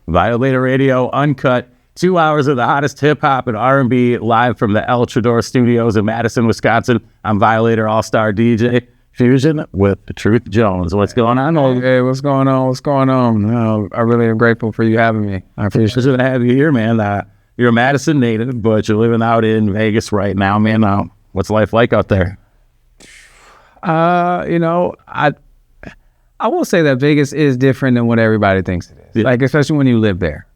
Violator Radio Unkut. 2 hours of the hottest hip-hop and R&B live from the El Trador Studios in Madison, Wisconsin. I'm Violator All-Star DJ Fusion with Truth Jones. What's going on? Hey, what's going on? What's going on? I really am grateful for you having me. I appreciate it. To have you here, man. You're a Madison native, but you're living out in Vegas right now, man. What's life like out there? I will say that Vegas is different than what everybody thinks it is. Yeah. Like, especially when you live there.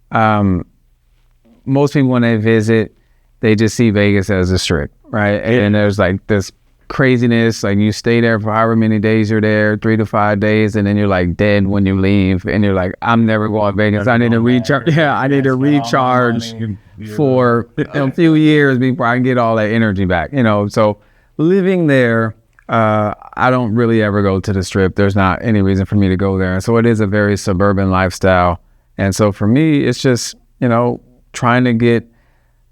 Most people, when they visit, they just see Vegas as a strip, right? And there's like this craziness, like you stay there for however many days you're there, 3 to 5 days, and then you're like dead when you leave, and you're like, I'm never going to Vegas. I need to recharge. Yeah, I need to recharge for a few years before I can get all that energy back. So living there, I don't really ever go to the strip. There's not any reason for me to go there. So it is a very suburban lifestyle. And so for me, it's just, trying to get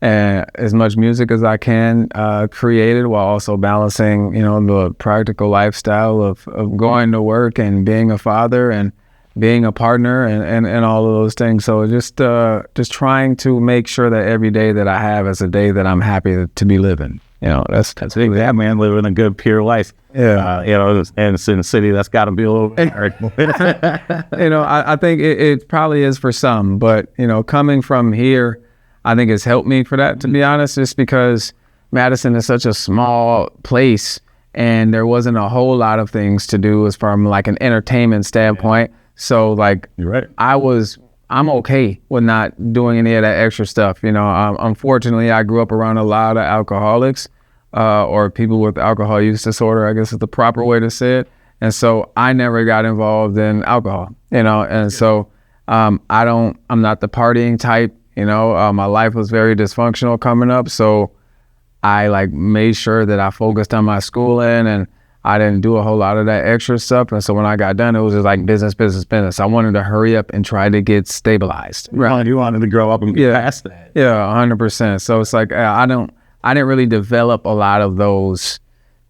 as much music as I can created while also balancing, the practical lifestyle of going to work and being a father and being a partner and all of those things. So just trying to make sure that every day that I have is a day that I'm happy to be living. That's big. Yeah, man, living a good, pure life. Yeah. And in the city, that's got to be a little hard. I think it probably is for some, but, coming from here, I think it's helped me for that, to be honest, just because Madison is such a small place and there wasn't a whole lot of things to do as from like an entertainment standpoint. Yeah. So like, you're right. I'm okay with not doing any of that extra stuff. Unfortunately, I grew up around a lot of alcoholics or people with alcohol use disorder, I guess is the proper way to say it. And so I never got involved in alcohol, and so I'm not the partying type, my life was very dysfunctional coming up. So I made sure that I focused on my schooling and I didn't do a whole lot of that extra stuff. And so when I got done, it was just like business. I wanted to hurry up and try to get stabilized. Right. You wanted to grow up and get past that. Yeah, 100%. So it's like, I didn't really develop a lot of those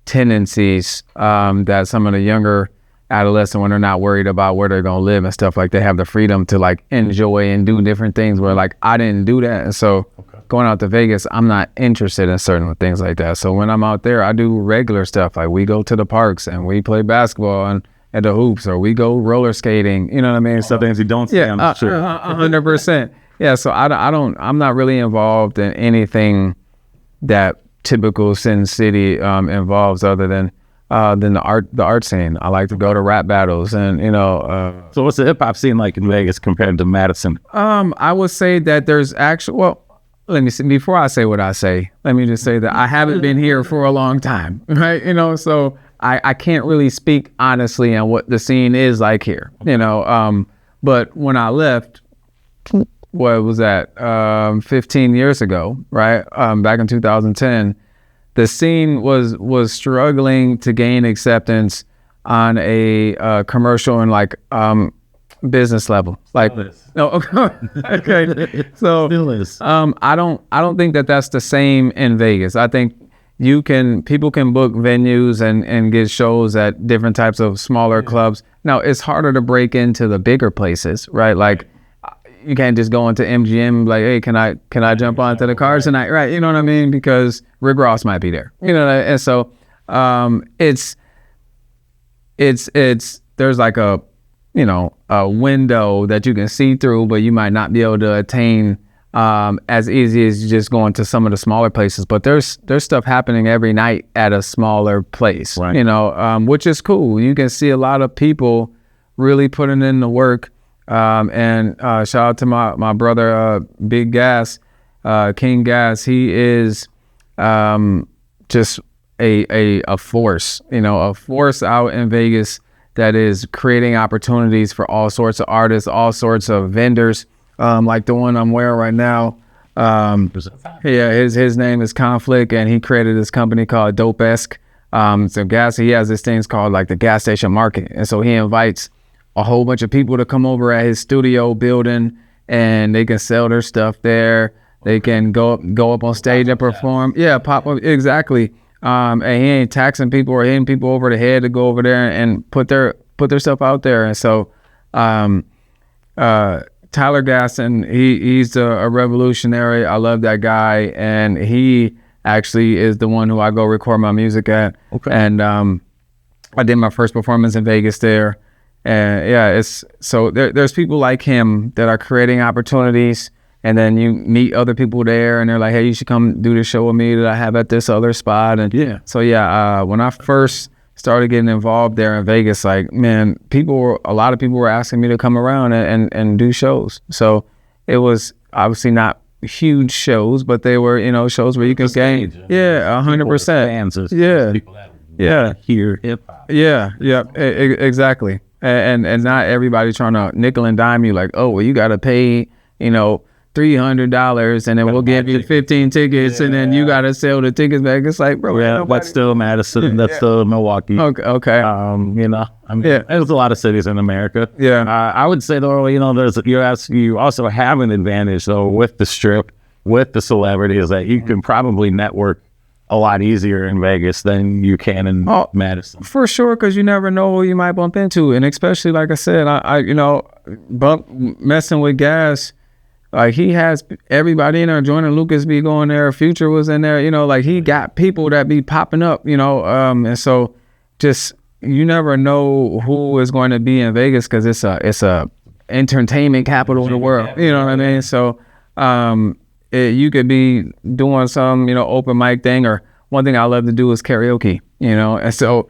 tendencies that some of the younger adolescents, when they're not worried about where they're going to live and stuff, like they have the freedom to enjoy and do different things where I didn't do that. And so going out to Vegas, I'm not interested in certain things like that. So when I'm out there, I do regular stuff. Like we go to the parks and we play basketball and at the hoops, or we go roller skating. You know what I mean? Some things you don't see. Yeah, I'm sure. 100%. Yeah. So I'm not really involved in anything that typical Sin City involves, other than the art scene. I like to go to rap battles and So what's the hip hop scene like in Vegas compared to Madison? I would say that there's let me see. Before I say what I say, let me just say that I haven't been here for a long time, right? So I can't really speak honestly on what the scene is like here, But when I left, what was that? 15 years ago, right? Back in 2010, the scene was struggling to gain acceptance on a commercial and business level. Okay. So I don't think that that's the same in Vegas. I think people can book venues and get shows at different types of smaller clubs. Now it's harder to break into the bigger places, right? Like you can't just go into MGM like, hey, can I jump onto the cars tonight? Right. You know what I mean? Because Rick Ross might be there. And so it's there's like a window that you can see through, but you might not be able to attain as easy as just going to some of the smaller places. But there's stuff happening every night at a smaller place, right. Which is cool. You can see a lot of people really putting in the work. And shout out to my brother, Big Gas, King Gas. He is just a force, a force out in Vegas that is creating opportunities for all sorts of artists, all sorts of vendors, like the one I'm wearing right now. His name is Conflict, and he created this company called Dope-esque. So he has this things called like the gas station market, and so he invites a whole bunch of people to come over at his studio building, and they can sell their stuff there. They can go up on stage and perform. Yeah, pop up, exactly. And he ain't taxing people or hitting people over the head to go over there and put their stuff out there. And so Tyler Gaston, he's a revolutionary. I love that guy, and he actually is the one who I go record my music at. Okay. And I did my first performance in Vegas there. And yeah, it's so there's people like him that are creating opportunities, and then you meet other people there, and they're like, hey, you should come do this show with me that I have at this other spot. And Yeah. so yeah, when I first started getting involved there in Vegas, like, man, a lot of people were asking me to come around and do shows. So it was obviously not huge shows, but they were, you know, shows where you can gain. Yeah, 100%. Fans of Yeah. people that Yeah. hear hip hop. Yeah, exactly. And not everybody trying to nickel and dime you like, oh, well, you got to pay, you know, $300 and then we'll give you 15 tickets and then you got to sell the tickets back. It's like, bro, Yeah, that's still Madison. That's still Milwaukee. Okay. You know, I mean, there's a lot of cities in America. Yeah. I would say though, you know, you also have an advantage though with the Strip, with the celebrities, that you can probably network a lot easier in Vegas than you can in Madison. For sure, because you never know who you might bump into, and especially like I said, I you know, messing with Gas. Like, he has everybody in there. Jordan Lucas be going there. Future was in there. You know, like, he got people that be popping up, you know. And so just, you never know who is going to be in Vegas because it's a entertainment capital of the world. You know what I mean? So you could be doing some, you know, open mic thing, or one thing I love to do is karaoke, you know. And so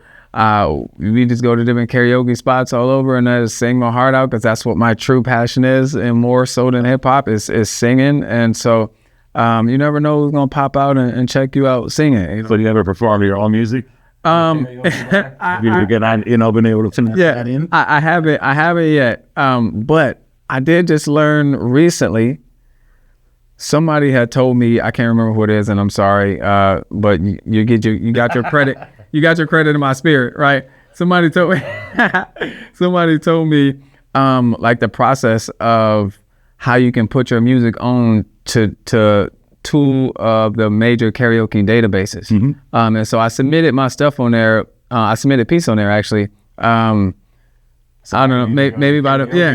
we just go to different karaoke spots all over and I just sing my heart out, because that's what my true passion is, and more so than hip hop is singing. And so you never know who's gonna pop out and check you out singing. You know? So do you ever perform your own music? Have you been able to finesse that in? I haven't yet. But I did just learn recently. Somebody had told me, I can't remember who it is, and I'm sorry, but you got your credit. You got your credit in my spirit, right? Somebody told me, like, the process of how you can put your music on to two of the major karaoke databases. Mm-hmm. And so I submitted my stuff on there. I submitted a piece on there, actually. I don't know, maybe about exactly.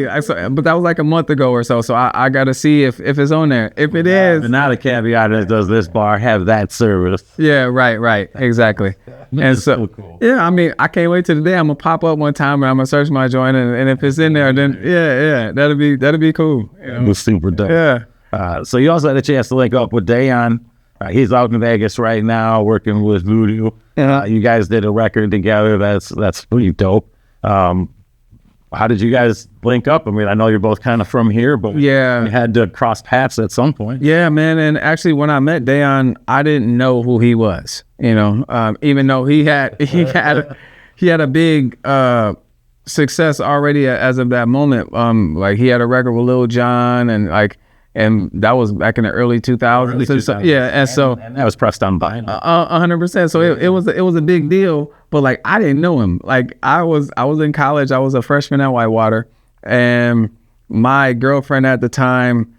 But that was like a month ago or so. So I got to see if it's on there. If it is, and now the caveat is, does this bar have that service? Yeah, right, exactly. And so, cool. Yeah, I mean, I can't wait till the day I'm gonna pop up one time and I'm gonna search my joint, and if it's in there, then that'll be cool. You know? It was super dope. Yeah. So you also had a chance to link up with Dayon. He's out in Vegas right now working with Voodoo. You guys did a record together. That's pretty dope. How did you guys link up? I mean, I know you're both kind of from here, but you had to cross paths at some point. Yeah, man. And actually, when I met Dayon, I didn't know who he was. You know, even though he had a big success already as of that moment. Like, he had a record with Lil Jon, and that was back in the early 2000s. So, yeah, and that was pressed on vinyl. 100%. So it was a big deal, but like, I didn't know him. Like, I was in college. I was a freshman at Whitewater, and my girlfriend at the time,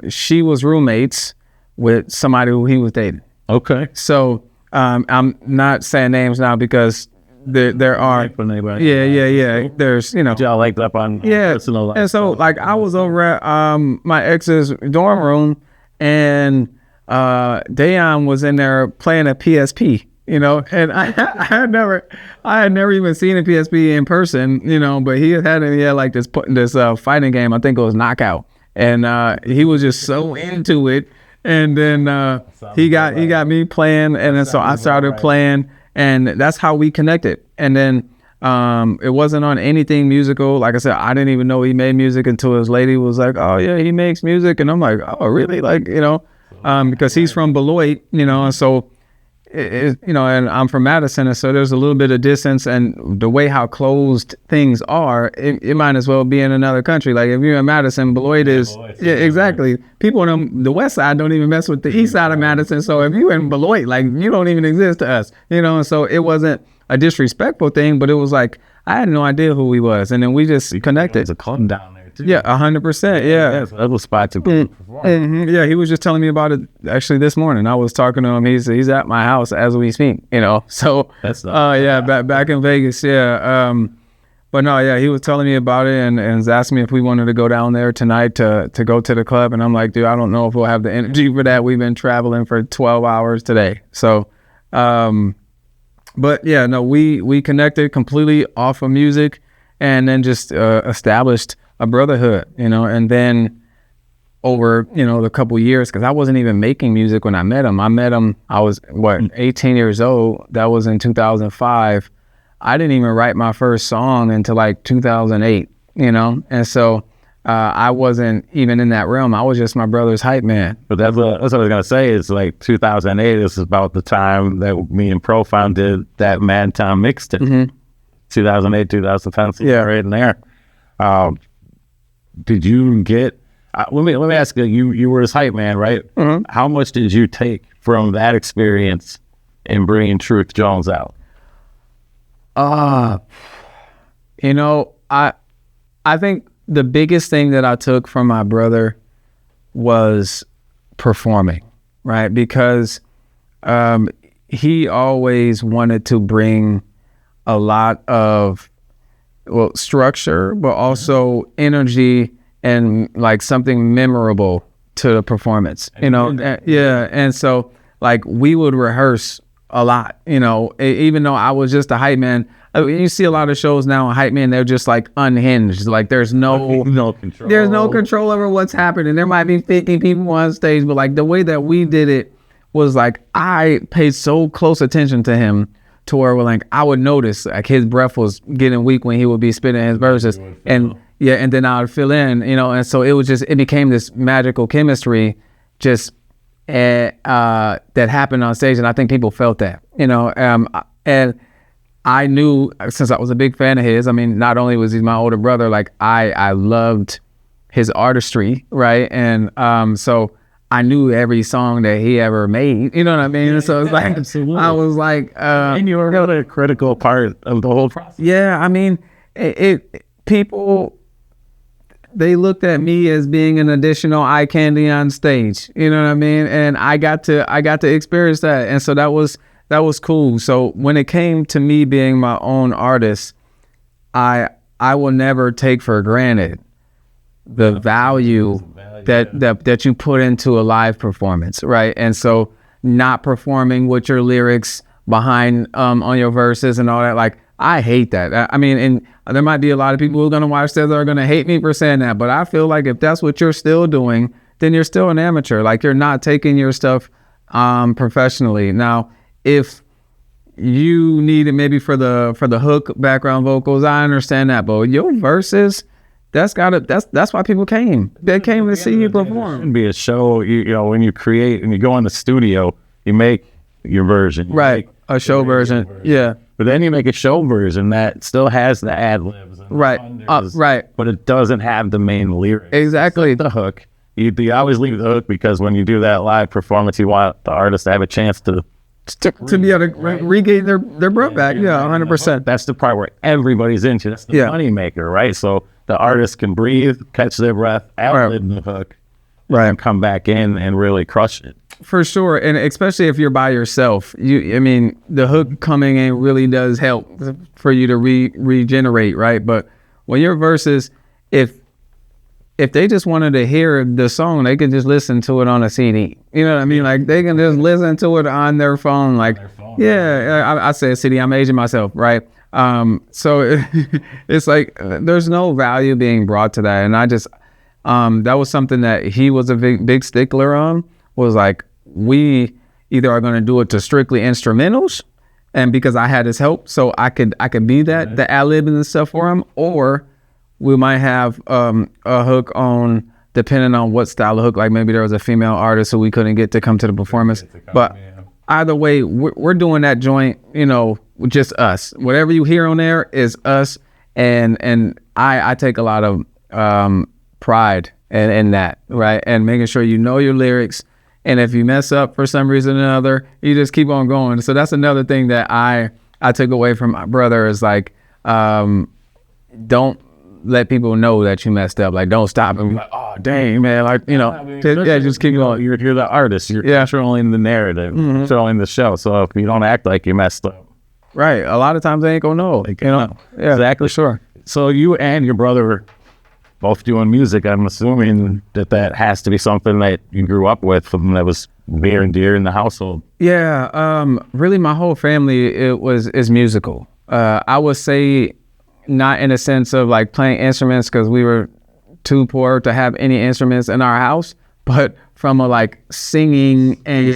she was roommates with somebody who he was dating. Okay. So I'm not saying names now because there are there's, you know, y'all liked up on personal life. And so, like, I was over at my ex's dorm room, and Dayon was in there playing a PSP, you know, and I had never even seen a PSP in person, you know, but he had like this fighting game. I think it was Knockout, and he was just so into it. And then he got me playing, and then so I started playing. And that's how we connected. And then it wasn't on anything musical. Like I said, I didn't even know he made music until his lady was like, oh, yeah, he makes music. And I'm like, oh, really? Like, you know, because he's from Beloit, you know, and so, you know, and I'm from Madison. And so there's a little bit of distance. And the way how closed things are, it might as well be in another country. Like, if you're in Madison, Beloit is, exactly. People on the west side don't even mess with the east side of Madison. So if you're in Beloit, like, you don't even exist to us, you know. And so it wasn't a disrespectful thing, but it was like, I had no idea who he was. And then we just connected. There's a club down there too. Yeah, 100%. Yeah. So that was spot to perform. Mm-hmm. Yeah, he was just telling me about it actually this morning. I was talking to him. He's at my house as we speak, you know. So that's back in Vegas. Yeah. But no, yeah, he was telling me about it and was asking me if we wanted to go down there tonight to go to the club. And I'm like, dude, I don't know if we'll have the energy for that. We've been traveling for 12 hours today. So, but yeah, no, we connected completely off of music and then just established a brotherhood, and then over, the couple years, because I wasn't even making music when I met him. I was, 18 years old. That was in 2005. I didn't even write my first song until like 2008, and so I wasn't even in that realm. I was just my brother's hype man. But that's what I was going to say. Is like 2008 is about the time that me and Pro did that Mad Time mixtape. Mm-hmm. 2008, 2010, yeah, right in there. Did you get? Let me ask you. You were his hype man, right? Mm-hmm. How much did you take from that experience in bringing Truth Jones out? I think the biggest thing that I took from my brother was performing, right? Because he always wanted to bring a lot of structure, but also energy and like something memorable to the performance, and so like we would rehearse a lot, even though I was just a hype man. You see a lot of shows now, hype man, they're just like unhinged. Like there's no control. There's no control over what's happening. There might be 50 people on stage, but like the way that we did it was like I paid so close attention to him to where like I would notice like his breath was getting weak when he would be spitting his verses, and then I would fill in, and so it became this magical chemistry just that happened on stage, and I think people felt that, and I knew, since I was a big fan of his, I mean, not only was he my older brother, like I loved his artistry, right? And so I knew every song that he ever made, you know what I mean? And so it's like, absolutely. I was like... and you were really a critical part of the whole process. Yeah, I mean, people, they looked at me as being an additional eye candy on stage, you know what I mean? And I got to experience that. And so that was cool. So when it came to me being my own artist, I will never take for granted the value that you put into a live performance, right? And so not performing with your lyrics behind on your verses and all that, like I hate that. I mean, and there might be a lot of people who are gonna watch this that are gonna hate me for saying that, but I feel like if that's what you're still doing, then you're still an amateur. Like you're not taking your stuff professionally. Now, if you need it maybe for the hook, background vocals, I understand that, but your verses, that's why people came. They came to see you perform. It shouldn't be a show. You know, when you create and you go in the studio, you make your version, right? A show version, yeah. But then you make a show version that still has the ad libs, right? Right. But it doesn't have the main lyrics. Exactly. The hook. You always leave the hook because when you do that live performance, you want the artist to have a chance to be able to regain their breath back. Yeah, 100%. That's the part where everybody's into. That's the money maker, right? So the artist can breathe, catch their breath, ad-lib the hook, right, and come back in and really crush it. For sure, and especially if you're by yourself, the hook coming in really does help for you to regenerate, right? But when your verses, if they just wanted to hear the song, they could just listen to it on a CD. You know what I mean? Like they can just listen to it on their phone. Like, I say a CD. I'm aging myself, right? So it's like there's no value being brought to that, and I just that was something that he was a big stickler on. Was like, we either are going to do it to strictly instrumentals, and because I had his help, so I could be that the ad-lib and stuff for him, or we might have a hook on, depending on what style of hook. Like maybe there was a female artist who we couldn't get to come to the performance, but either way, we're doing that joint, with just us. Whatever you hear on there is us, and I take a lot of pride in that, right? And making sure you know your lyrics. And if you mess up for some reason or another, you just keep on going. So that's another thing that I took away from my brother is like, don't let people know that you messed up. Like, don't stop and be like, oh, dang, man. Like, just keep going. You're the artist. You're controlling the narrative, controlling the show. So if you don't act like you messed up. Right. A lot of times they ain't gonna know. Yeah. Exactly. Sure. So you and your brother both doing music. I'm assuming that has to be something that you grew up with, something that was near and dear in the household. Yeah, really my whole family is musical. I would say not in a sense of like playing instruments because we were too poor to have any instruments in our house, but from a like singing and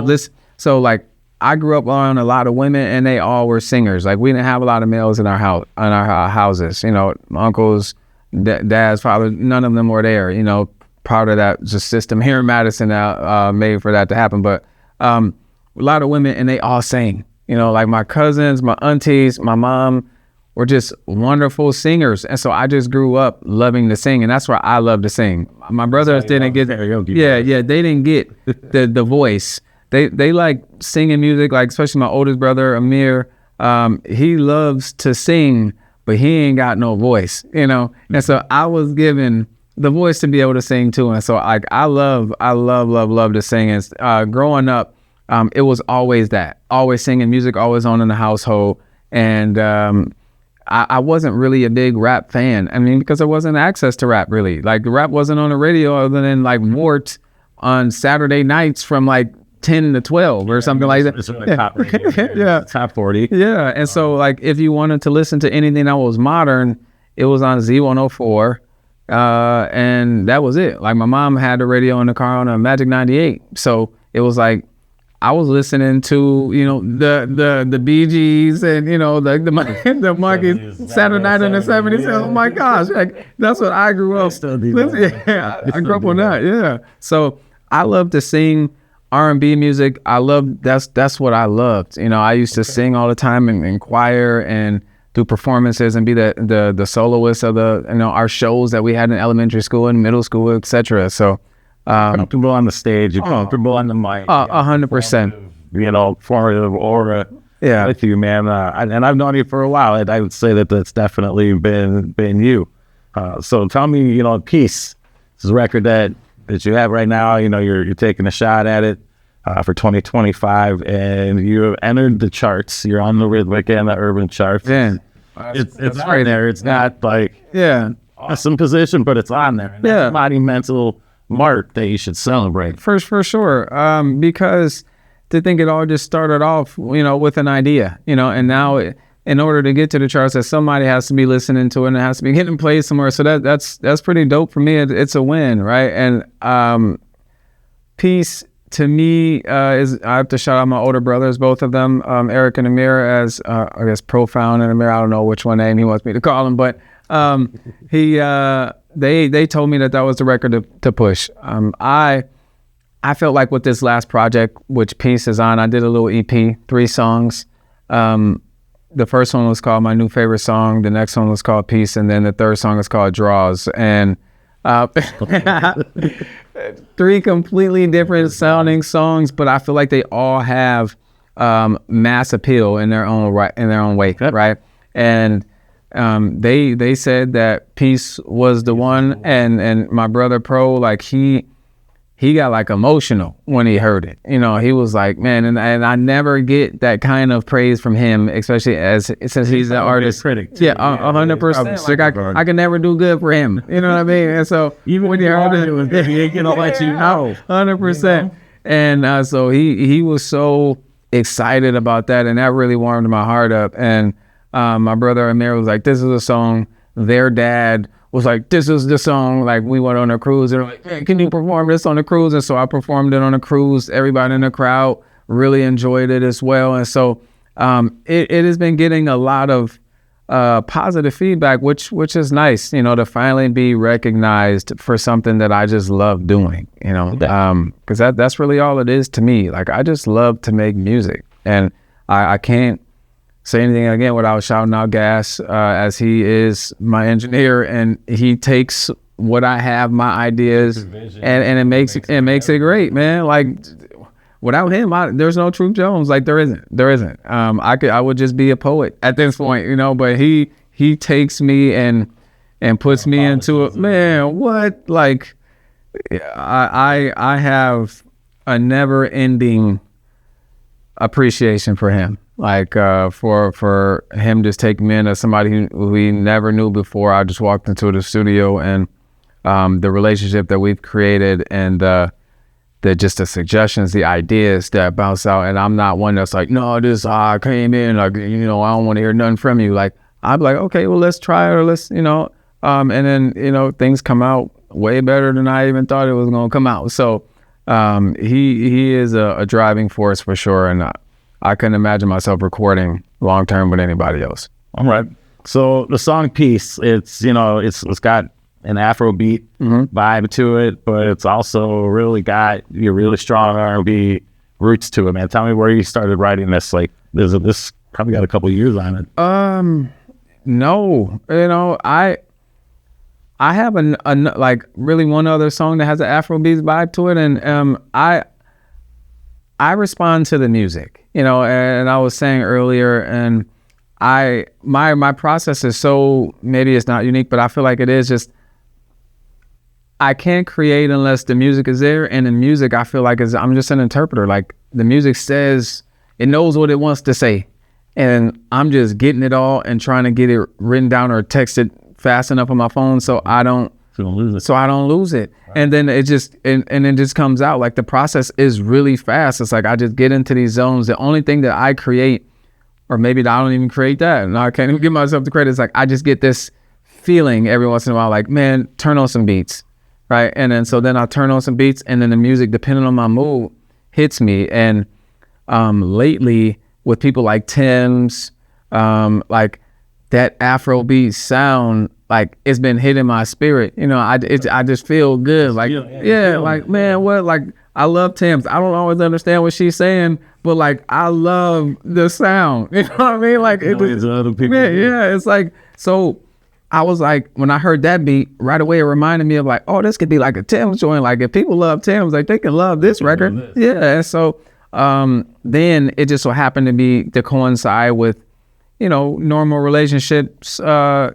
listen. So like I grew up around a lot of women and they all were singers. Like we didn't have a lot of males in our house, houses. You know, uncles, dad's father, none of them were there. You know, part of that just system here in Madison made for that to happen. But a lot of women and they all sang. You know, like my cousins, my aunties, my mom were just wonderful singers. And so I just grew up loving to sing. And that's why I love to sing. My brothers didn't get, they didn't get the voice. They like singing music, like especially my oldest brother, Amir. He loves to sing, but he ain't got no voice, you know? And so I was given the voice to be able to sing too. And so like, I love to sing. And growing up, it was always singing music, always on in the household. And, I wasn't really a big rap fan. I mean, because there wasn't access to rap really. Like the rap wasn't on the radio other than like Mort on Saturday nights from like 10 to 12 or something like that. It's really top radio, top 40. Yeah. And so like if you wanted to listen to anything that was modern, it was on Z104. And that was it. Like my mom had the radio in the car on a Magic 98. So it was like, I was listening to, you know, the Bee Gees and, you know, the Monkees, Saturday Night in the 70s. Oh my gosh, like, that's what I grew up. Yeah, I grew up on that. Yeah. So I love to sing R&B music. That's what I loved. You know, I used to sing all the time in choir and do performances and be the soloist of our shows that we had in elementary school and middle school, etc. So. Comfortable on the stage, you're comfortable on the mic. 100%. You know, formative aura with you, man. And I've known you for a while, and I would say that's definitely been you. So tell me, you know, Peace. This is a record that you have right now. You know, you're taking a shot at it for 2025, and you have entered the charts. You're on the rhythmic and the urban charts. Yeah, it's right there. It's not like awesome position, but it's on there. Yeah, monumental mark that you should celebrate. For sure. Because to think it all just started off, you know, with an idea, you know, and now in order to get to the charts, that somebody has to be listening to it and it has to be getting played somewhere. So that's pretty dope for me. It's a win, right? And Peace to me is, I have to shout out my older brothers, both of them, Eric and Amir, as I guess Profound and Amir. I don't know which one name he wants me to call him, but they told me that was the record to push. I felt like with this last project, which Peace is on, I did a little EP, 3 songs. The first one was called My New Favorite Song. The next one was called Peace. And then the third song is called Draws. And 3 completely different sounding songs, but I feel like they all have mass appeal in their own way, right? And they said that Peace was the one, and my brother Pro, like he got like emotional when he heard it. You know, he was like, man, and I never get that kind of praise from him, especially since he's an artist. Critic. Yeah, 100%. Like I can never do good for him. You know what I mean? And so even when you heard it, he ain't gonna let you know. 100%. You know? And so he was so excited about that, and that really warmed my heart up. And my brother Amir was like, this is a song. Their dad was like, this is the song. Like, we went on a cruise. They're like, hey, can you perform this on the cruise? And so I performed it on a cruise. Everybody in the crowd really enjoyed it as well. And so it has been getting a lot of positive feedback, which is nice, you know, to finally be recognized for something that I just love doing, you know, because that's really all it is to me. Like, I just love to make music, and I can't say anything again without shouting out Gas, as he is my engineer, and he takes what I have, my ideas, and it makes it great, man. Like, without him, there's no Truth Jones. Like, there isn't. I would just be a poet at this point, you know. But he takes me and puts me into it. Man, what? Like, I have a never-ending appreciation for him. Like for him just taking me in as somebody who we never knew before. I just walked into the studio, and the relationship that we've created, and the suggestions, the ideas that bounce out. And I'm not one that's like, no, I came in, like, I don't want to hear nothing from you. Like, I'm like, okay, well, let's try it, or let's, and then, things come out way better than I even thought it was going to come out. So he is a driving force for sure. And I couldn't imagine myself recording long term with anybody else. All right. So the song Peace, it's got an Afrobeat vibe to it, but it's also really got your really strong R&B roots to it, man. Tell me where you started writing this. Like, this probably got a couple of years on it. No, I have like really one other song that has an Afrobeat vibe to it, and I respond to the music, and I was saying earlier, and my process is so, maybe it's not unique, but I feel like it is just, I can't create unless the music is there, and the music, I feel like, I'm just an interpreter. Like, the music says, it knows what it wants to say, and I'm just getting it all and trying to get it written down or texted fast enough on my phone so I don't lose it. Right. And then it just and it just comes out. Like, the process is really fast. It's like I just get into these zones. The only thing that I create, or maybe I don't even create that, and I can't even give myself the credit, it's like I just get this feeling every once in a while, like, man, turn on some beats, right? And then so then I turn on some beats, and then the music, depending on my mood, hits me. And lately with people like Tim's, like that Afrobeat sound, like, it's been hitting my spirit. I just feel good. Like, like, man, what? Like, I love Tim's. I don't always understand what she's saying, but like, I love the sound. You know what I mean? Like, other people. Yeah, it's like, so I was like, when I heard that beat, right away it reminded me of like, oh, this could be like a Tim's joint. Like, if people love Tim's, like, they can love this record. Yeah, and so then it just so happened to coincide with, normal relationships,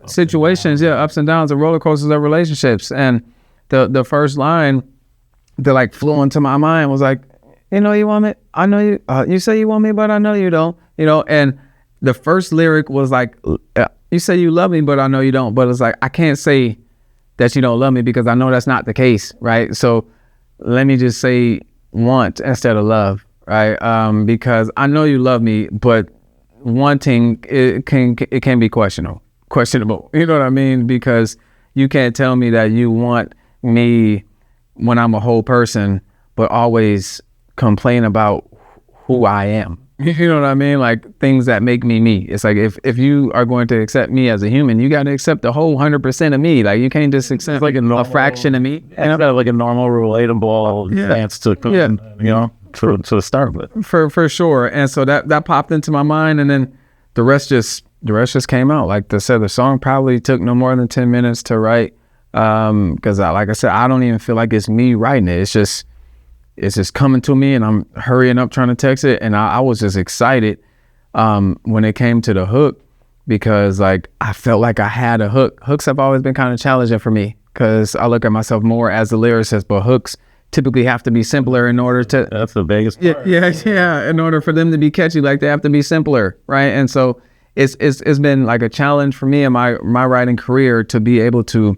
situations, ups and downs, the roller coasters of relationships. And the first line that like flew into my mind was like, you want me? I know you. You say you want me, but I know you don't. And the first lyric was like, you say you love me, but I know you don't. But it's like, I can't say that you don't love me because I know that's not the case, right? So let me just say want instead of love, right? Because I know you love me, but wanting it can be questionable. You know what I mean? Because you can't tell me that you want me when I'm a whole person, but always complain about who I am. You know what I mean? Like, things that make me. It's like, if you are going to accept me as a human, you got to accept the whole 100% of me. Like, you can't just accept like a fraction of me. It's got like a normal, relatable stance to to start with. For sure. And so that popped into my mind, and then the rest just came out. Like I said, the song probably took no more than 10 minutes to write. Because like I said, I don't even feel like it's me writing it. It's just coming to me, and I'm hurrying up trying to text it. And I was just excited when it came to the hook, because like I felt like I had a hook. Hooks have always been kind of challenging for me because I look at myself more as the lyricist, but hooks typically have to be simpler in order to. That's the biggest part. Yeah. In order for them to be catchy, like, they have to be simpler, right? And so it's been like a challenge for me in my writing career to be able to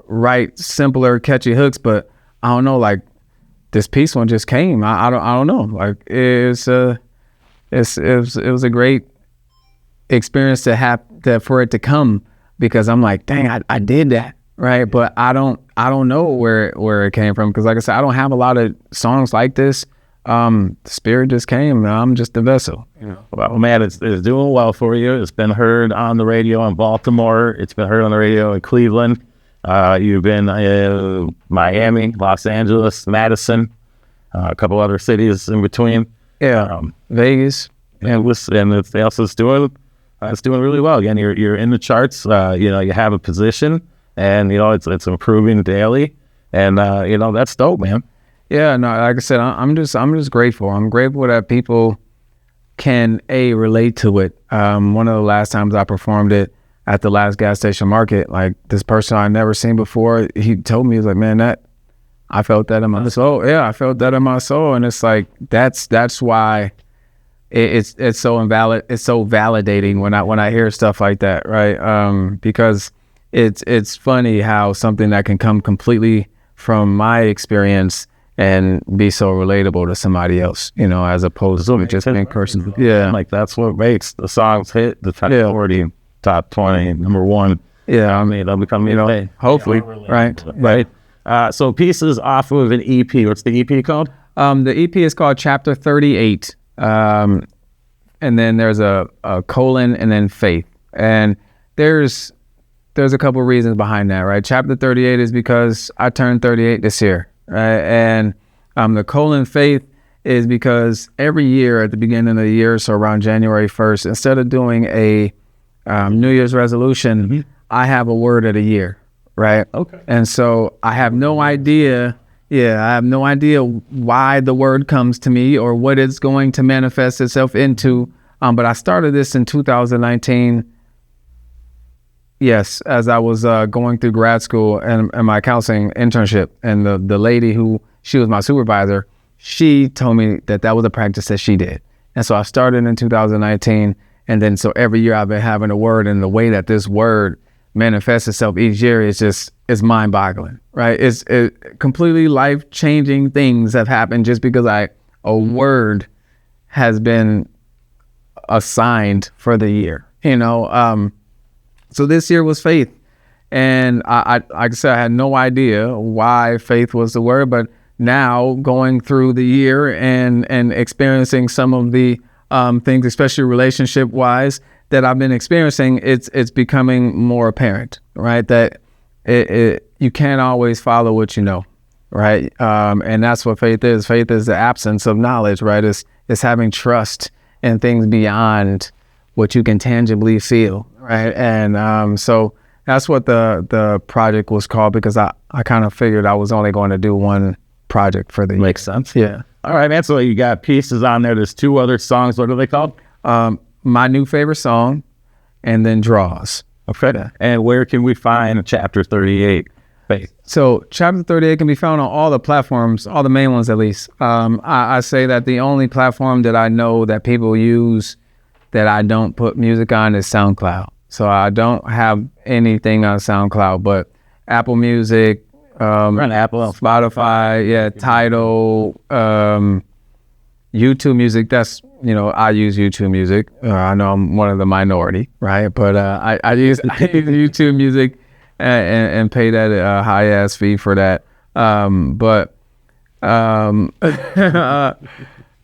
write simpler, catchy hooks. But I don't know, like, this Peace one just came. I don't know. Like, it was a great experience to have for it to come, because I'm like, dang, I did that, right? But I don't know where it came from, because like I said, I don't have a lot of songs like this. The spirit just came. I'm just the vessel. Well, man, it's doing well for you. It's been heard on the radio in Baltimore. It's been heard on the radio in Cleveland. You've been in Miami, Los Angeles, Madison, a couple other cities in between. Yeah, Vegas, and it's doing really well. Again, you're in the charts. You have a position, and it's improving daily, and that's dope, man. Yeah, no, like I said, I'm just grateful. I'm grateful that people can relate to it. One of the last times I performed it at the last gas station market, like, this person I'd never seen before, he told me, he was like, man, I felt that in my soul. Yeah, I felt that in my soul. And it's like, that's why it's so validating when I hear stuff like that, right? Because it's funny how something that can come completely from my experience and be so relatable to somebody else, as opposed to just being personal. Yeah, like that's what makes the songs hit the top 40, top 20, number one. Yeah, I mean, they'll become hopefully, right. So pieces off of an EP. What's the EP called? The EP is called Chapter 38, and then there's a colon and then faith, and there's a couple of reasons behind that, right? Chapter 38 is because I turned 38 this year, right? And the colon faith is because every year at the beginning of the year, so around January 1st, instead of doing a New Year's resolution, I have a word of the year, right? Okay. And so I have no idea. Yeah, I have no idea why the word comes to me or what it's going to manifest itself into. But I started this in 2019. Yes, as I was going through grad school and my counseling internship, and the lady she was my supervisor, she told me that was a practice that she did. And so I started in 2019, and then so every year I've been having a word, and the way that this word manifests itself each year is mind-boggling, right? It's completely life-changing things have happened just because a word has been assigned for the year, So this year was faith, and I like I said, I had no idea why faith was the word, but now going through the year and experiencing some of the things, especially relationship-wise, that I've been experiencing, it's becoming more apparent, right? That you can't always follow what you know, right? And that's what faith is. Faith is the absence of knowledge, right? It's having trust in things beyond what you can tangibly feel, right? And so that's what the project was called, because I kind of figured I was only going to do one project for the year. Makes sense. Yeah. All right, man. So you got pieces on there. There's 2 other songs. What are they called? My New Favorite Song, and then Draws. Okay. And where can we find Chapter 38? So Chapter 38 can be found on all the platforms, all the main ones at least. I say that the only platform that I know that people use that I don't put music on is SoundCloud. So I don't have anything on SoundCloud, but Apple Music, Apple, Spotify, Tidal, YouTube Music. That's, I use YouTube Music. I know I'm one of the minority, right? But I use YouTube Music and pay that high ass fee for that.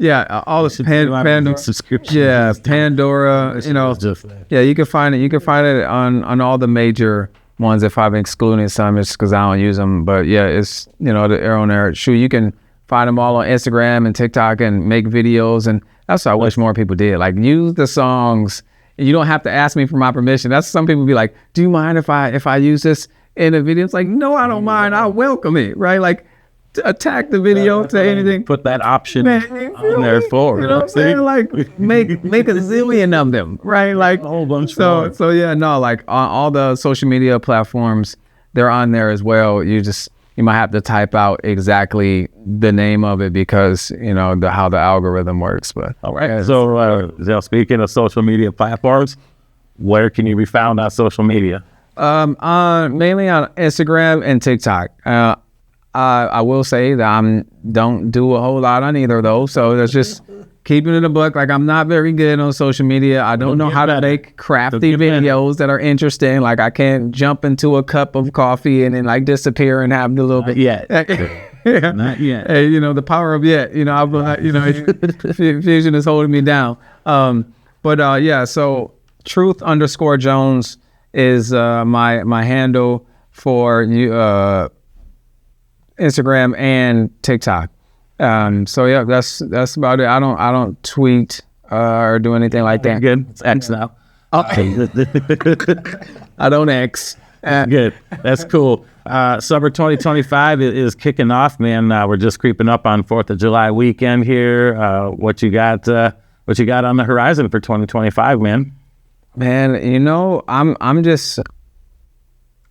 Yeah, all the Pandora subscriptions. Yeah, Pandora. You can find it. You can find it on all the major ones. If I'm excluding some, it's because I don't use them. But yeah, it's the arrow and arrow. Shoot, you can find them all on Instagram and TikTok and make videos, and that's what I wish more people did. Like, use the songs. You don't have to ask me for my permission. That's, some people be like, "Do you mind if I use this in a video?" It's like, no, I don't mind. I welcome it. Right? Like, attack the video to anything. Put that option on there for. You know what I'm saying? Like, make a zillion of them. Right? Like, a whole bunch. So yeah, no. Like, on all the social media platforms, they're on there as well. You might have to type out exactly the name of it because, how the algorithm works. But all right. So speaking of social media platforms, where can you be found on social media? Mainly on Instagram and TikTok. I will say that I don't do a whole lot on either of those. So that's just keeping it a buck. Like, I'm not very good on social media. I don't know how to make crafty videos that are interesting. Like, I can't jump into a cup of coffee and then like disappear and have a little bit. Yeah. Not yet. Hey, the power of yet. Fusion is holding me down. So Truth_Jones is my handle for Instagram and TikTok. So yeah, that's about it. I don't tweet or do anything like that. Good. It's X now. I don't X. Good. That's cool. Summer 2025 is kicking off, man. We're just creeping up on 4th of July weekend here. What you got on the horizon for 2025, man? Man, I'm just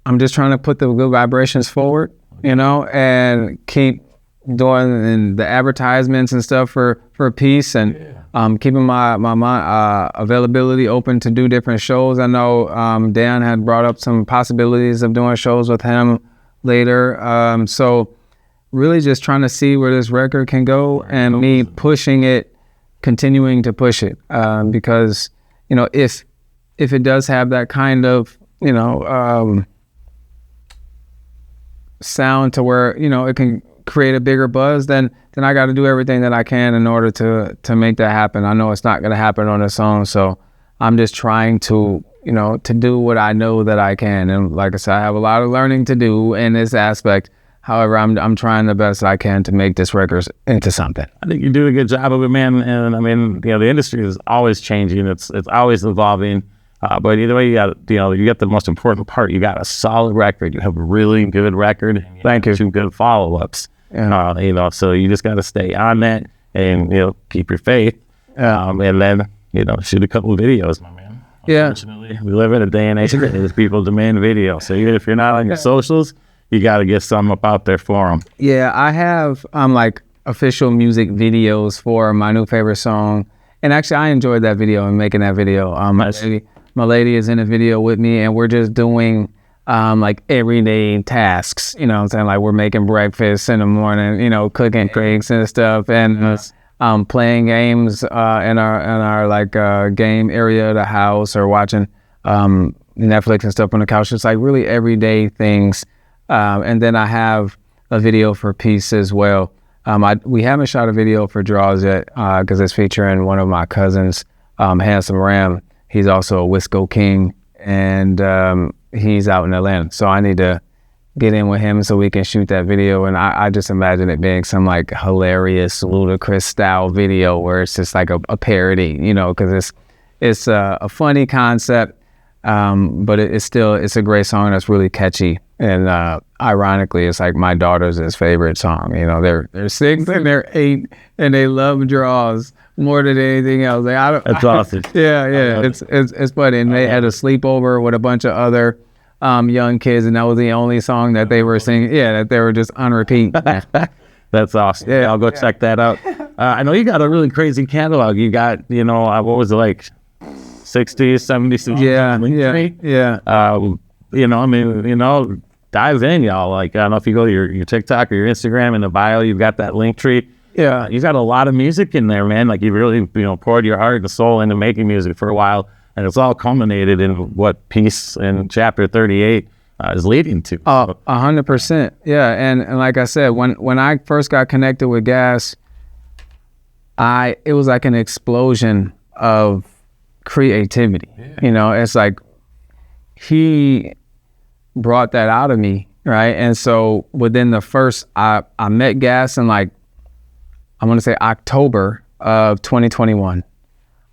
trying to put the good vibrations forward, and keep doing the advertisements and stuff for peace, and Keeping my availability open to do different shows. I know Dan had brought up some possibilities of doing shows with him later. So really just trying to see where this record can go, and me pushing it, continuing to push it, because if it does have that kind of sound to where it can create a bigger buzz, then I got to do everything that I can in order to make that happen. I know it's not going to happen on its own, so I'm just trying to to do what I know that I can. And like I said, I have a lot of learning to do in this aspect. However, I'm trying the best I can to make this record into something. I think you do a good job of it, man. And I mean, the industry is always changing. It's always evolving. But either way, you got the most important part. You got a solid record. You have a really good record. Thank you. 2 good follow-ups. Yeah. So you just got to stay on that and keep your faith. And then shoot a couple of videos, my man. Yeah. Unfortunately, we live in a day and age where people demand video. So even if you're not on your socials, you got to get some up out there for them. Yeah, I have like official music videos for my new favorite song, and actually I enjoyed that video and making that video. My lady is in a video with me, and we're just doing like everyday tasks. What I'm saying, like we're making breakfast in the morning, cooking cakes and stuff, and playing games in our like game area of the house, or watching Netflix and stuff on the couch. It's like really everyday things. And then I have a video for Peace as well. We haven't shot a video for Draws yet because it's featuring one of my cousins, Handsome Ram. He's also a Wisco King, and he's out in Atlanta. So I need to get in with him so we can shoot that video. And I just imagine it being some like hilarious, ludicrous style video where it's just like a parody, because it's a funny concept, but it's a great song that's really catchy. And ironically, it's like my daughter's favorite song. They're 6 and they're 8, and they love Draws more than anything else. That's awesome. Yeah, it's funny. And they had a sleepover with a bunch of other young kids, and that was the only song that they were singing. Yeah, that they were just on repeat. That's awesome. Yeah, I'll go check that out. I know you got a really crazy catalog. You got, what was it, like 60, 70 songs? Yeah. Dive in, y'all. Like, I don't know if you go to your TikTok or your Instagram, in the bio, you've got that link tree. Yeah. You've got a lot of music in there, man. Like, you really, poured your heart and soul into making music for a while, and it's all culminated in what Peace in Chapter 38 is leading to. 100%. Yeah, and like I said, when I first got connected with Gas, it was like an explosion of creativity. Yeah. It's like he brought that out of me, right? And so within the first, I met Gas in like, I want to say October of 2021.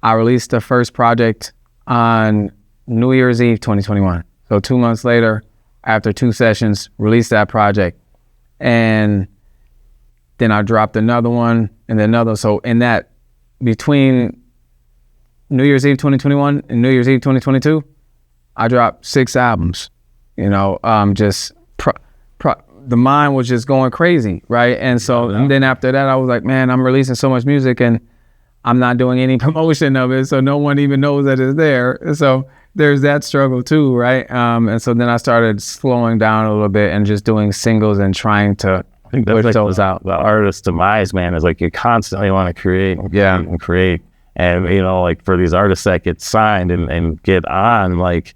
I released the first project on New Year's Eve 2021. So 2 months later, after 2 sessions, released that project. And then I dropped another one and then another. So in that, between New Year's Eve 2021 and New Year's Eve 2022, I dropped 6 albums. The mind was just going crazy, right? And so and then after that, I was like, man, I'm releasing so much music and I'm not doing any promotion of it, so no one even knows that it's there. And so there's that struggle too, right? And so then I started slowing down a little bit and just doing singles and trying to push those out. The artist's demise, man, is like you constantly want to create and create. And, like for these artists that get signed and get on, like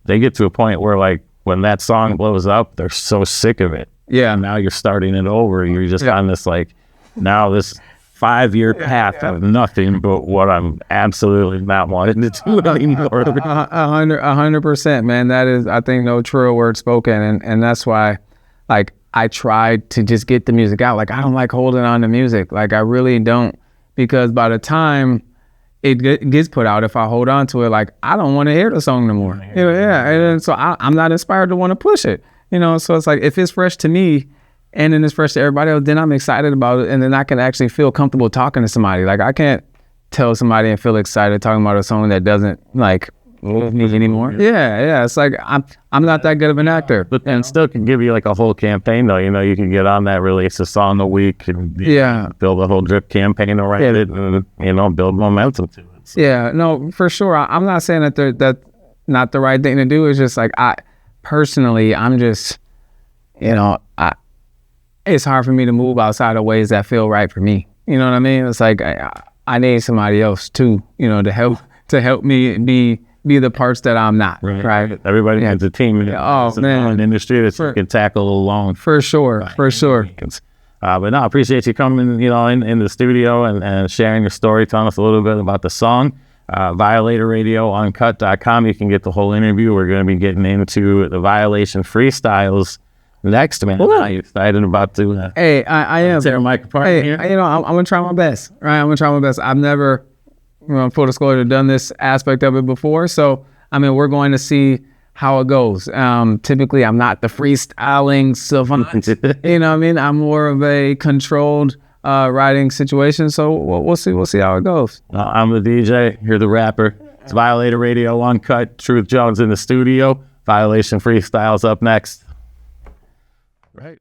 they get to a point where like when that song blows up, they're so sick of it. Yeah. And now you're starting it over. You're just on this like, now this 5-year path of nothing but what I'm absolutely not wanting to do anymore. 100%, man. That is, I think, no truer word spoken. And that's why, like, I tried to just get the music out. Like, I don't like holding on to music. Like, I really don't. Because by the time it gets put out, if I hold on to it, like, I don't want to hear the song no more. And so I'm not inspired to want to push it. So it's like, if it's fresh to me and then it's fresh to everybody else, then I'm excited about it. And then I can actually feel comfortable talking to somebody. Like, I can't tell somebody and feel excited talking about a song that doesn't, like, move me anymore. Yeah. It's like I'm not that good of an actor, but then still can give you like a whole campaign though. You know, you can get on that, release a song a week, and build a whole drip campaign around it, and you know, build momentum to it. So. Yeah, no, for sure. I'm not saying that that's not the right thing to do. It's just like I'm just, you know, it's hard for me to move outside of ways that feel right for me. You know what I mean? It's like I need somebody else too, you know, to help me be the parts that I'm not. Right? Everybody needs a team. Oh man, an industry that you can tackle alone. For sure. But no, I appreciate you coming, you know, in the studio and sharing your story, telling us a little bit about the song. Violator Radio Unkut.com. You can get the whole interview. We're going to be getting into the Violation freestyles next, man. I'm excited about to hey, I am tear Mike apart here. You know, I'm gonna try my best. Right, I'm gonna try my best. I've never, full disclosure, done this aspect of it before. So I mean, we're going to see how it goes. Typically, I'm not the freestyling savant. You know what I mean? I'm more of a controlled writing situation. So we'll see. We'll see how it goes. I'm the DJ. You're the rapper. It's Violator Radio Unkut. Truth Jones in the studio. Violation freestyles up next. Right.